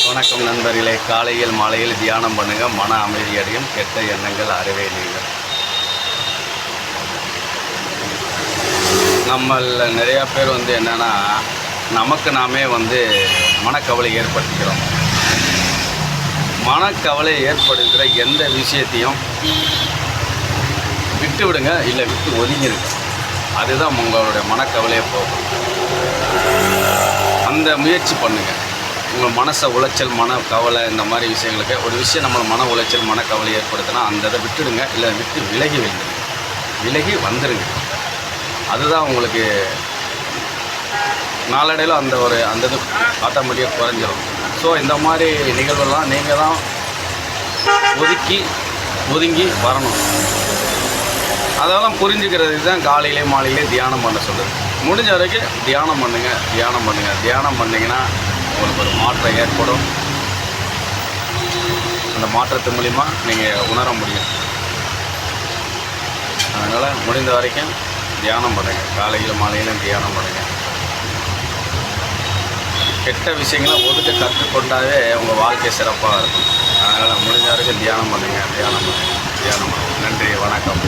வணக்கம் நண்பர்களே. காலையில் மாலையில் தியானம் பண்ணுங்கள், மன அமைதி அடையும், கெட்ட எண்ணங்கள் அறவே நீங்கள். நம்மள நிறையா பேர் என்னென்னா, நமக்கு நாமே மனக்கவலை ஏற்படுத்திக்கிறோம். மனக்கவலை ஏற்படுத்துகிற எந்த விஷயத்தையும் விட்டு விடுங்க, இல்லை விட்டு ஒதுங்கிடுங்க. அதுதான் உங்களுடைய மனக்கவலையே போகும். அந்த முயற்சி பண்ணுங்கள். உங்கள் மனசை உளைச்சல், மனக்கவலை, இந்த மாதிரி விஷயங்களுக்கு ஒரு விஷயம் நம்ம மன உளைச்சல், மனக்கவலை ஏற்படுத்தினா அந்த இதை விட்டுடுங்க, இல்லை விட்டு விலகி வைங்க, விலகி வந்துடுங்க. அதுதான் உங்களுக்கு நாளடைவில் அந்த இது ஆட்டோமேட்டிக்காக குறைஞ்சிடும். ஸோ இந்த மாதிரி நிகழ்வெல்லாம் நீங்கள் தான் ஒதுங்கி வரணும். அதெல்லாம் புரிஞ்சுக்கிறதுக்கு தான் காலையிலே மாலையிலே தியானம் பண்ண சொல்லுது. முடிஞ்ச வரைக்கும் தியானம் பண்ணுங்கள். தியானம் பண்ணிங்கன்னா உங்களுக்கு ஒரு மாற்றம் ஏற்படும். அந்த மாற்றத்து மூலிமா நீங்கள் உணர முடியும். அதனால் முடிந்த வரைக்கும் தியானம் பண்ணுங்கள். காலையில் மாலையிலும் தியானம் பண்ணுங்கள். கெட்ட விஷயங்களை ஒதுக்க கற்றுக்கொண்டாவே உங்கள் வாழ்க்கை சிறப்பாக இருக்கும். அதனால் முடிஞ்ச வரைக்கும் தியானம் பண்ணுங்கள். நன்றி, வணக்கம்.